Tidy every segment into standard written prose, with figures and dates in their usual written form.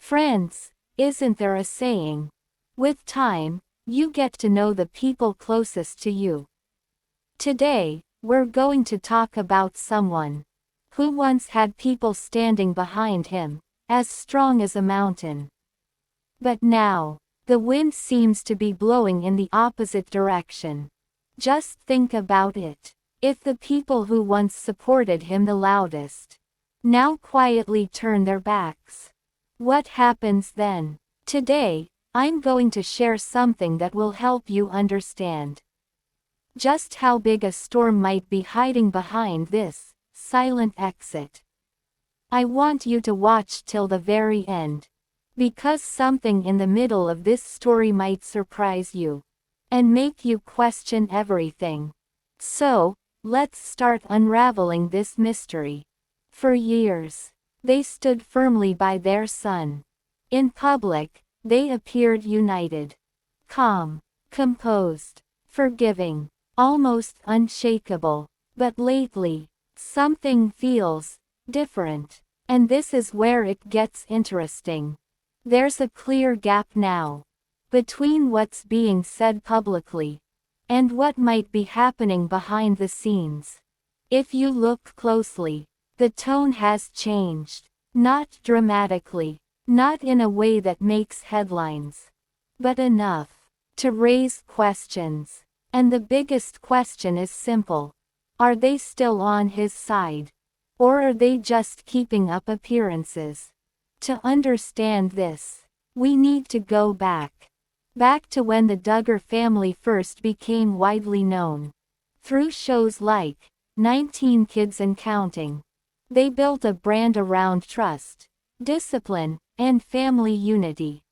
Friends, isn't there a saying? With time, you get to know the people closest to you. Today, we're going to talk about someone who once had people standing behind him, as strong as a mountain. But now, the wind seems to be blowing in the opposite direction. Just think about it. If the people who once supported him the loudest now quietly turn their backs, what happens then? Today, I'm going to share something that will help you understand just how big a storm might be hiding behind this silent exit. I want you to watch till the very end, because something in the middle of this story might surprise you and make you question everything. So, let's start unraveling this mystery. For years, they stood firmly by their son. In public, they appeared united, calm, composed, forgiving, almost unshakable. But lately, something feels different. And this is where it gets interesting. There's a clear gap now between what's being said publicly and what might be happening behind the scenes. If you look closely, the tone has changed. Not dramatically, not in a way that makes headlines, but enough to raise questions. And the biggest question is simple. Are they still on his side? Or are they just keeping up appearances? To understand this, we need to go back to when the Duggar family first became widely known. Through shows like 19 Kids and Counting, they built a brand around trust, discipline, and family unity.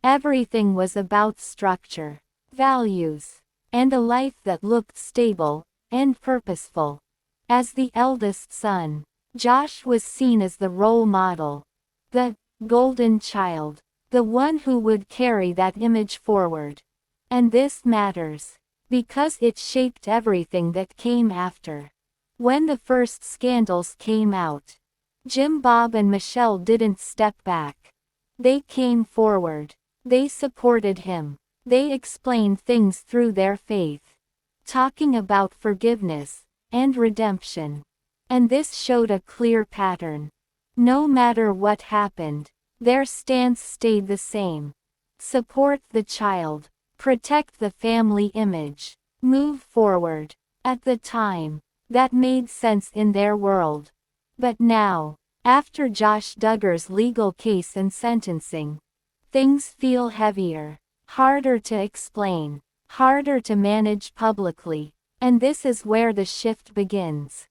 Everything was about structure, values, and a life that looked stable and purposeful. As the eldest son, Josh was seen as the role model, the golden child, the one who would carry that image forward. And this matters, because it shaped everything that came after. When the first scandals came out, Jim Bob and Michelle didn't step back. They came forward. They supported him. They explained things through their faith, talking about forgiveness and redemption. And this showed a clear pattern. No matter what happened, their stance stayed the same. Support the child, protect the family image, move forward. At the time, that made sense in their world. But now, after Josh Duggar's legal case and sentencing, things feel heavier, harder to explain, harder to manage publicly. And this is where the shift begins.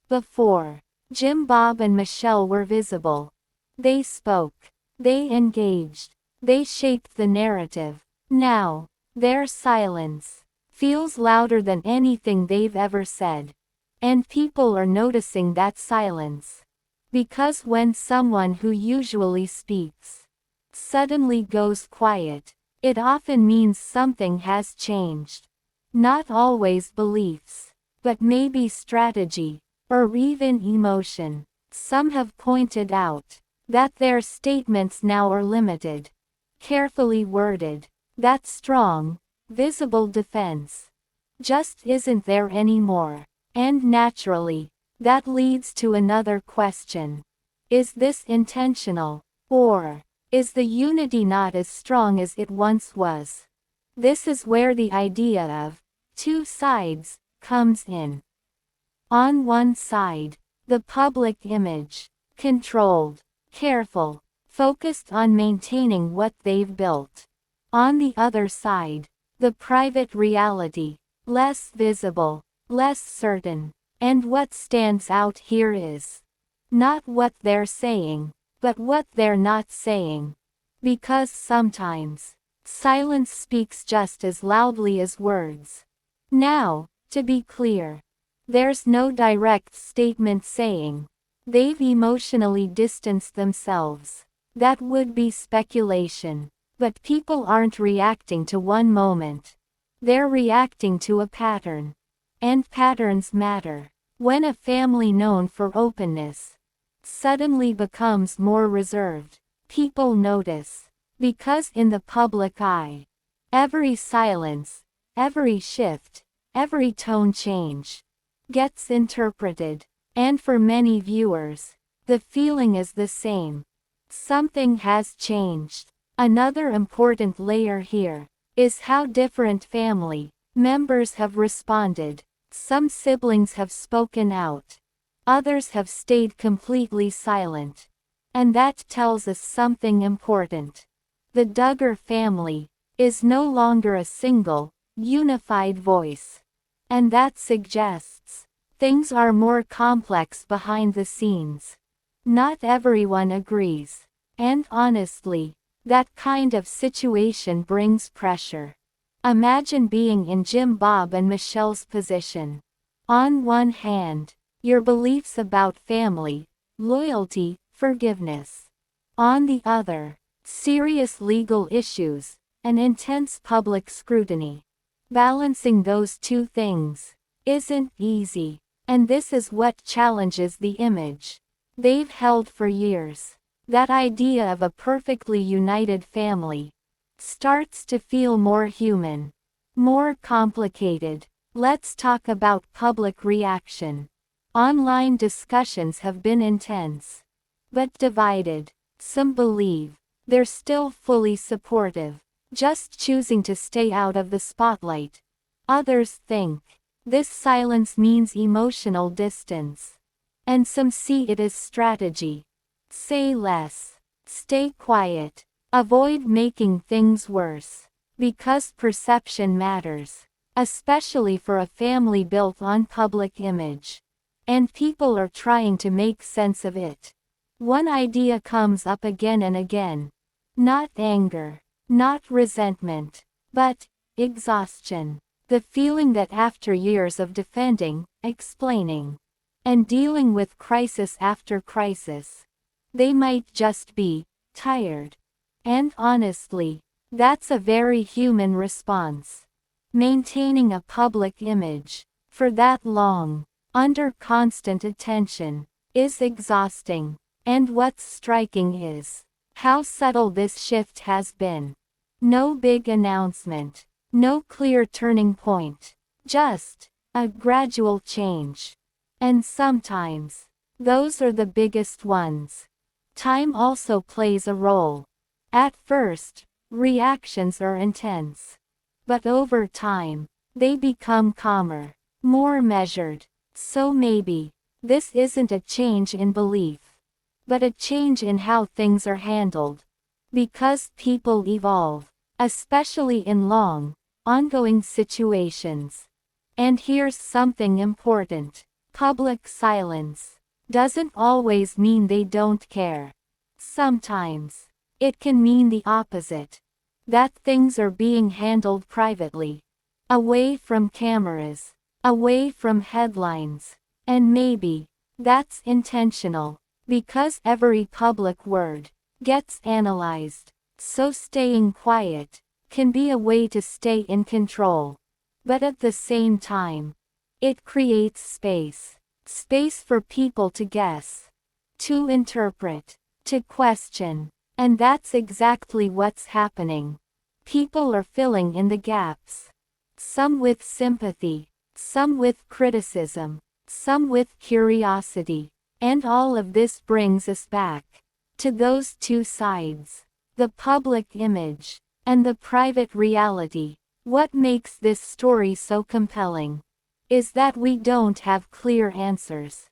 Before, Jim Bob and Michelle were visible. They spoke. They engaged. They shaped the narrative. Now, their silence feels louder than anything they've ever said. And people are noticing that silence. Because when someone who usually speaks suddenly goes quiet, it often means something has changed. Not always beliefs, but maybe strategy, or even emotion. Some have pointed out that their statements now are limited, carefully worded. That strong, visible defense just isn't there anymore. And naturally, that leads to another question. Is this intentional? Or is the unity not as strong as it once was? This is where the idea of two sides comes in. On one side, the public image, controlled, careful, focused on maintaining what they've built. On the other side, the private reality, less visible, less certain. And what stands out here is not what they're saying, but what they're not saying. Because sometimes, silence speaks just as loudly as words. Now, to be clear, there's no direct statement saying they've emotionally distanced themselves. That would be speculation. But people aren't reacting to one moment. They're reacting to a pattern. And patterns matter. When a family known for openness suddenly becomes more reserved, People notice. Because in the public eye, every silence, every shift, every tone change gets interpreted. And for many viewers, the feeling is the same. Something has changed. Another important layer here is how different family members have responded. Some siblings have spoken out. Others have stayed completely silent. And that tells us something important. The Duggar family is no longer a single, unified voice. And that suggests things are more complex behind the scenes. Not everyone agrees. And honestly, that kind of situation brings pressure. Imagine being in Jim Bob and Michelle's position. On one hand, your beliefs about family, loyalty, forgiveness. On the other, serious legal issues, and intense public scrutiny. Balancing those two things isn't easy, and this is what challenges the image they've held for years. That idea of a perfectly united family starts to feel more human, more complicated. Let's talk about public reaction. Online discussions have been intense, but divided. Some believe they're still fully supportive, just choosing to stay out of the spotlight. Others think this silence means emotional distance. And some see it as strategy. Say less. Stay quiet. Avoid making things worse. Because perception matters. Especially for a family built on public image. And people are trying to make sense of it. One idea comes up again and again. Not anger. Not resentment. But exhaustion. The feeling that after years of defending, explaining, and dealing with crisis after crisis, they might just be tired. And honestly, that's a very human response. Maintaining a public image for that long, under constant attention, is exhausting. And what's striking is how subtle this shift has been. No big announcement, no clear turning point, just a gradual change. And sometimes, those are the biggest ones. Time also plays a role. At first, reactions are intense. But over time, they become calmer, more measured. So maybe, this isn't a change in belief, but a change in how things are handled. Because people evolve, especially in long, ongoing situations. And here's something important. Public silence doesn't always mean they don't care. Sometimes, it can mean the opposite. That things are being handled privately. Away from cameras. Away from headlines. And maybe, that's intentional. Because every public word gets analyzed. So staying quiet can be a way to stay in control. But at the same time, it creates space. Space for people to guess, to interpret, to question. And that's exactly what's happening. People are filling in the gaps. Some with sympathy, some with criticism, some with curiosity. And all of this brings us back to those two sides. The public image and the private reality. What makes this story so compelling is that we don't have clear answers.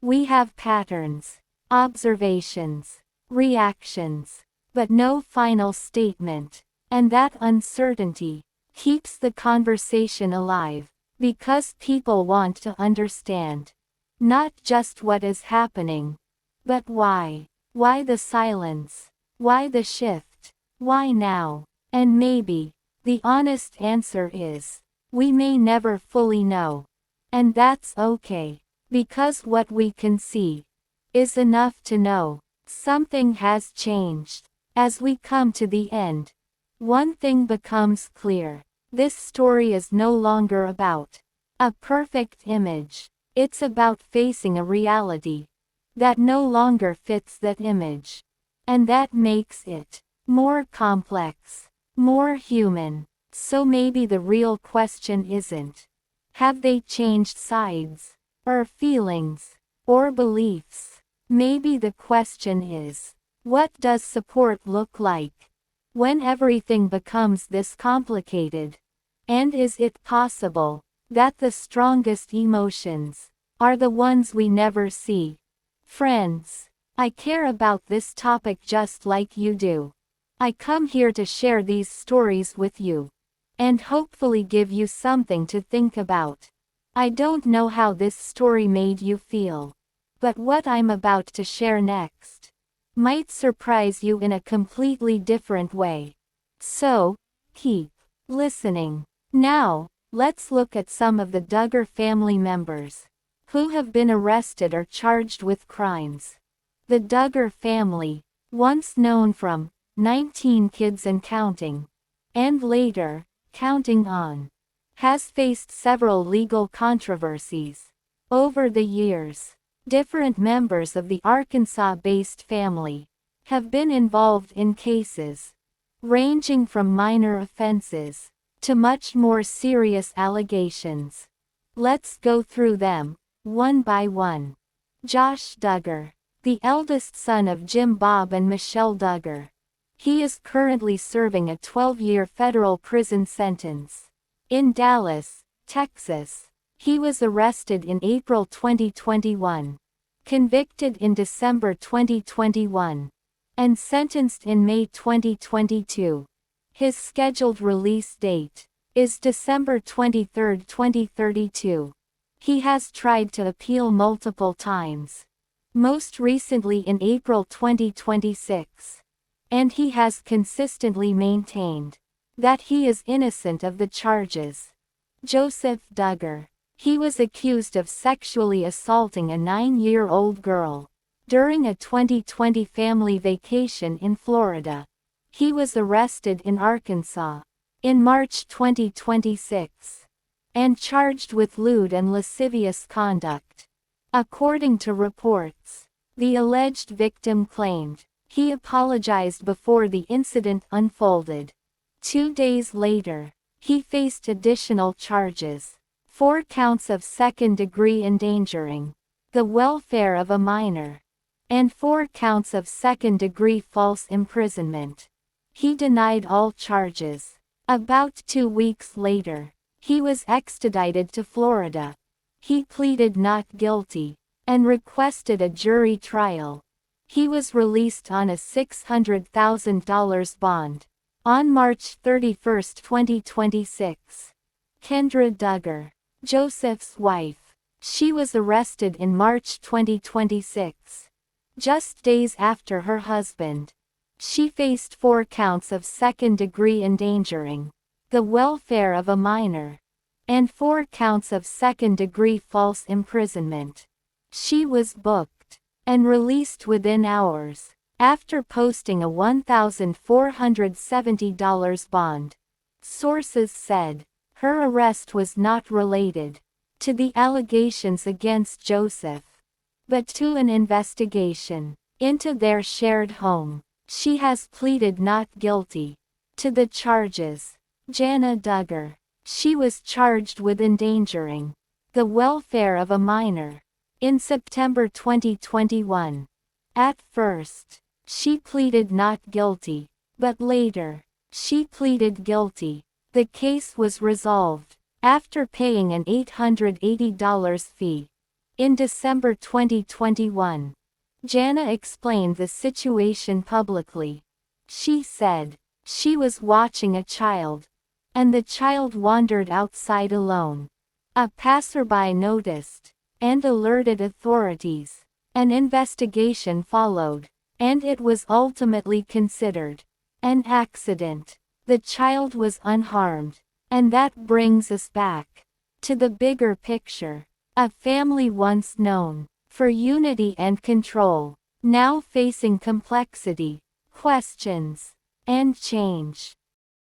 We have patterns, observations, reactions, but no final statement. And that uncertainty keeps the conversation alive, because people want to understand not just what is happening, but why. Why the silence? Why the shift? Why now? And maybe the honest answer is we may never fully know. And that's okay, because what we can see is enough to know something has changed. As we come to the end, one thing becomes clear. This story is no longer about a perfect image. It's about facing a reality that no longer fits that image. And that makes it more complex, more human. So maybe the real question isn't, have they changed sides, or feelings, or beliefs? Maybe the question is, what does support look like when everything becomes this complicated? And is it possible that the strongest emotions are the ones we never see? Friends, I care about this topic just like you do. I come here to share these stories with you, and hopefully give you something to think about. I don't know how this story made you feel, but what I'm about to share next might surprise you in a completely different way. So, keep listening. Now, let's look at some of the Duggar family members who have been arrested or charged with crimes. The Duggar family, once known from 19 Kids and Counting, and later, Counting On, has faced several legal controversies. Over the years, different members of the Arkansas-based family have been involved in cases ranging from minor offenses to much more serious allegations. Let's go through them, one by one. Josh Duggar, the eldest son of Jim Bob and Michelle Duggar. He is currently serving a 12-year federal prison sentence in Dallas, Texas. He was arrested in April 2021, convicted in December 2021, and sentenced in May 2022. His scheduled release date is December 23, 2032. He has tried to appeal multiple times, most recently in April 2026, and he has consistently maintained that he is innocent of the charges. Joseph Duggar. He was accused of sexually assaulting a 9-year-old girl during a 2020 family vacation in Florida. He was arrested in Arkansas in March 2026 and charged with lewd and lascivious conduct. According to reports, the alleged victim claimed he apologized before the incident unfolded. 2 days later, he faced additional charges: 4 counts of second-degree endangering the welfare of a minor, and 4 counts of second-degree false imprisonment. He denied all charges. About 2 weeks later, he was extradited to Florida. He pleaded not guilty and requested a jury trial. He was released on a $600,000 bond on March 31, 2026. Kendra Duggar, Joseph's wife. She was arrested in March 2026, just days after her husband. She faced 4 counts of second-degree endangering the welfare of a minor, and 4 counts of second-degree false imprisonment. She was booked and released within hours after posting a $1,470 bond. Sources said her arrest was not related to the allegations against Joseph, but to an investigation into their shared home. She has pleaded not guilty to the charges. Jana Duggar. She was charged with endangering the welfare of a minor in September 2021. At first, she pleaded not guilty, but later, she pleaded guilty. The case was resolved after paying an $880 fee. In December 2021, Jana explained the situation publicly. She said she was watching a child, and the child wandered outside alone. A passerby noticed and alerted authorities. An investigation followed, and it was ultimately considered an accident. The child was unharmed. And that brings us back to the bigger picture. A family once known for unity and control, now facing complexity, questions, and change.